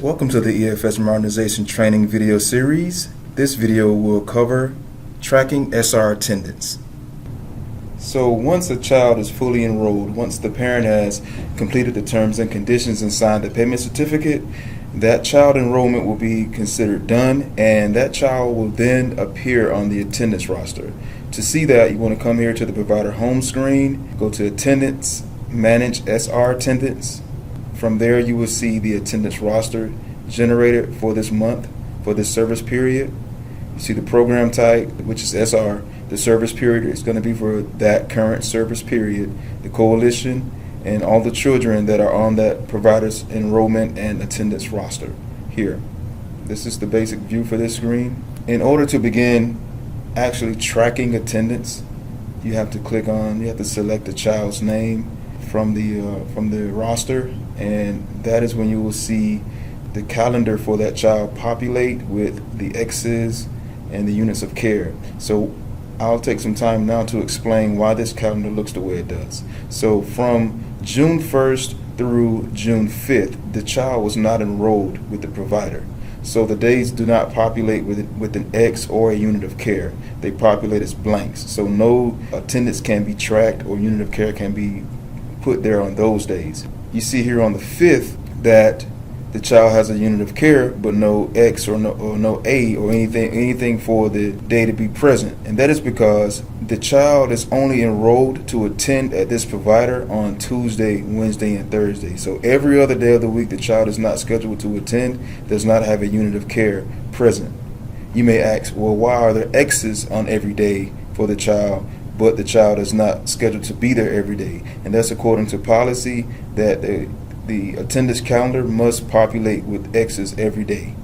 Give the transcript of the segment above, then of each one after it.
Welcome to the EFS Modernization Training video series. This video will cover tracking SR attendance. So once a child is fully enrolled, once the parent has completed the terms and conditions and signed the payment certificate, that child enrollment will be considered done, and that child will then appear on the attendance roster. To see that, you want to come here to the provider home screen, go to attendance, manage SR attendance. From there, you will see the attendance roster generated for this month, for this service period. You see the program type, which is SR. The service period is going to be for that current service period, the coalition, and all the children that are on that provider's enrollment and attendance roster here. This is the basic view for this screen. In order to begin actually tracking attendance, you have to select the child's name from the roster, and that is when you will see the calendar for that child populate with the X's and the units of care. So I'll take some time now to explain why this calendar looks the way it does. So from June 1st through June 5th, the child was not enrolled with the provider. So the days do not populate with an X or a unit of care. They populate as blanks. So no attendance can be tracked or unit of care can be put there on those days. You see here on the 5th that the child has a unit of care, but no X or no A or anything for the day to be present. And that is because the child is only enrolled to attend at this provider on Tuesday, Wednesday, and Thursday. So every other day of the week the child is not scheduled to attend, does not have a unit of care present. You may ask, well, why are there X's on every day for the child, but the child is not scheduled to be there every day? And that's according to policy that the attendance calendar must populate with X's every day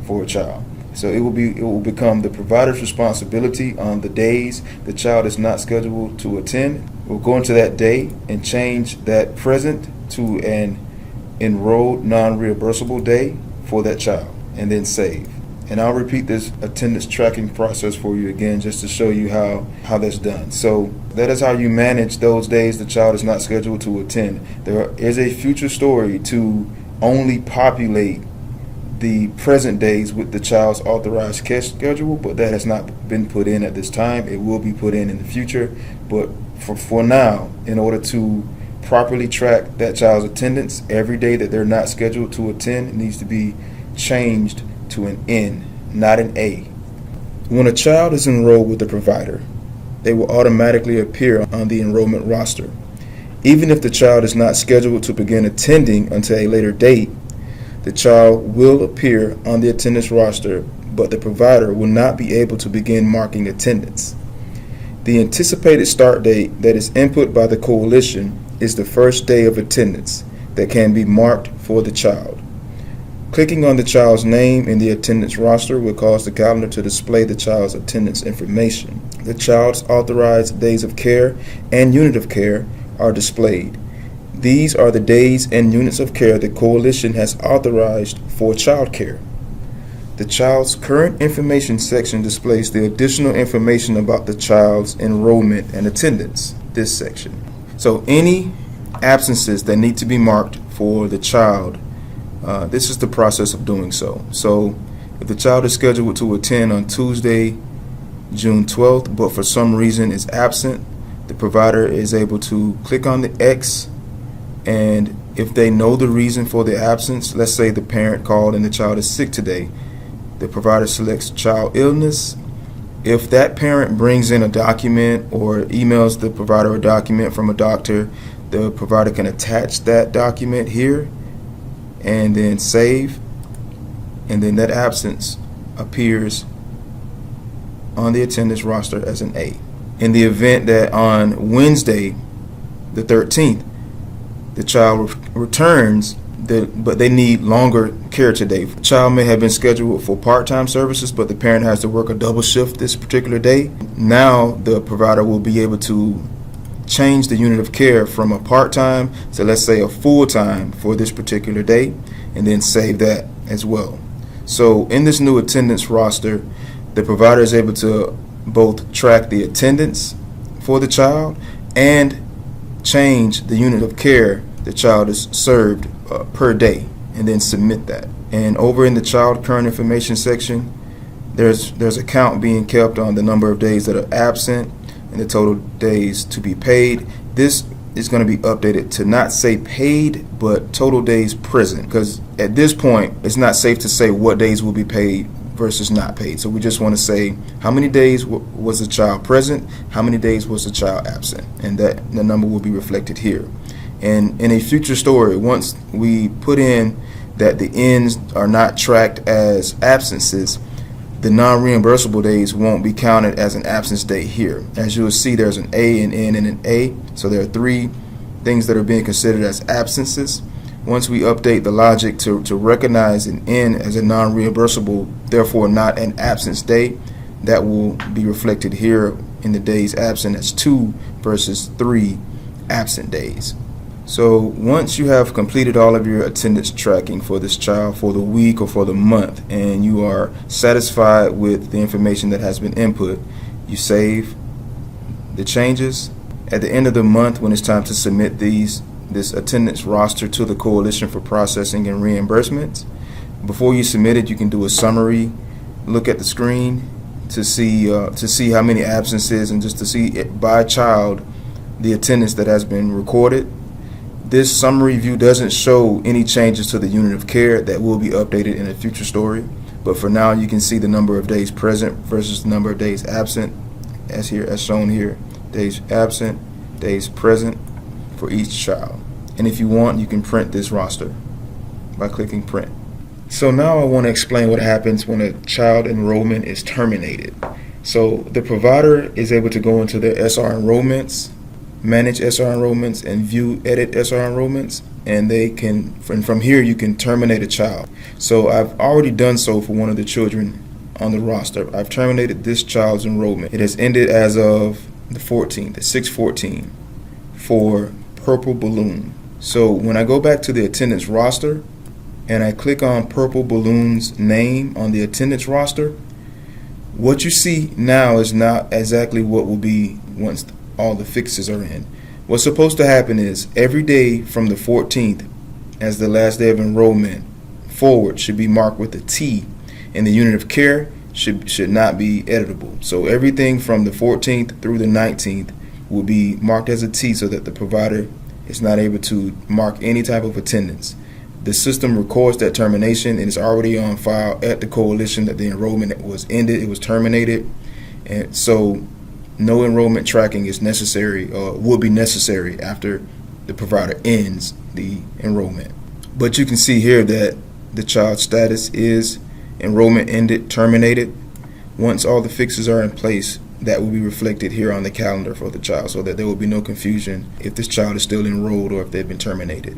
for a child. So it will become the provider's responsibility on the days the child is not scheduled to attend. We'll go into that day and change that present to an enrolled non-reimbursable day for that child, and then save. And I'll repeat this attendance tracking process for you again just to show you how that's done. So that is how you manage those days the child is not scheduled to attend. There is a future story to only populate the present days with the child's authorized care schedule, but that has not been put in at this time. It will be put in the future. But for now, in order to properly track that child's attendance, every day that they're not scheduled to attend, it needs to be changed to an N, not an A. When a child is enrolled with the provider, they will automatically appear on the enrollment roster. Even if the child is not scheduled to begin attending until a later date, the child will appear on the attendance roster, but the provider will not be able to begin marking attendance. The anticipated start date that is input by the coalition is the first day of attendance that can be marked for the child. Clicking on the child's name in the attendance roster will cause the calendar to display the child's attendance information. The child's authorized days of care and unit of care are displayed. These are the days and units of care the coalition has authorized for child care. The child's current information section displays the additional information about the child's enrollment and attendance, this section. So any absences that need to be marked for the child, this is the process of doing so. So if the child is scheduled to attend on Tuesday, June 12th, but for some reason is absent, the provider is able to click on the X, and if they know the reason for the absence, let's say the parent called and the child is sick today, the provider selects child illness. If that parent brings in a document or emails the provider a document from a doctor, the provider can attach that document here and then save, and then that absence appears on the attendance roster as an A. In the event that on Wednesday, the 13th, the child returns, but they need longer care today. The child may have been scheduled for part-time services, but the parent has to work a double shift this particular day. Now the provider will be able to change the unit of care from a part-time to, let's say, a full-time for this particular day, and then save that as well. So in this new attendance roster, the provider is able to both track the attendance for the child and change the unit of care the child is served per day. and then submit that. And over in the child current information section, there's a count being kept on the number of days that are absent and the total days to be paid. This is going to be updated to not say paid, but total days present, because at this point it's not safe to say what days will be paid versus not paid. So we just want to say how many days was the child present, how many days was the child absent, and that the number will be reflected here. And in a future story, once we put in that the ends are not tracked as absences, the non-reimbursable days won't be counted as an absence day here. As you'll see, there's an A, an N, and an A. So there are 3 things that are being considered as absences. Once we update the logic to recognize an N as a non-reimbursable, therefore not an absence day, that will be reflected here in the days absent as 2 versus 3 absent days. So once you have completed all of your attendance tracking for this child for the week or for the month, and you are satisfied with the information that has been input, you save the changes. At the end of the month, when it's time to submit this attendance roster to the Coalition for Processing and Reimbursements, before you submit it, you can do a summary look at the screen to see how many absences, and just to see it by child the attendance that has been recorded. This summary view doesn't show any changes to the unit of care. That will be updated in a future story. But for now, you can see the number of days present versus the number of days absent, as shown here. Days absent, days present for each child. And if you want, you can print this roster by clicking print. So now I want to explain what happens when a child enrollment is terminated. So the provider is able to go into their SR enrollments, manage SR enrollments, and view edit SR enrollments, and they can, from here you can terminate a child. So I've already done so for one of the children on the roster. I've terminated this child's enrollment. It has ended as of the 14th, at 6/14, for Purple Balloon. So when I go back to the attendance roster and I click on Purple Balloon's name on the attendance roster, what you see now is not exactly what will be once all the fixes are in. What's supposed to happen is every day from the 14th as the last day of enrollment forward should be marked with a T, and the unit of care should not be editable. So everything from the 14th through the 19th will be marked as a T, so that the provider is not able to mark any type of attendance. The system records that termination, and it's already on file at the coalition that the enrollment was ended, it was terminated, and so no enrollment tracking is necessary or will be necessary after the provider ends the enrollment. But you can see here that the child's status is enrollment ended, terminated. Once all the fixes are in place, that will be reflected here on the calendar for the child, so that there will be no confusion if this child is still enrolled or if they've been terminated.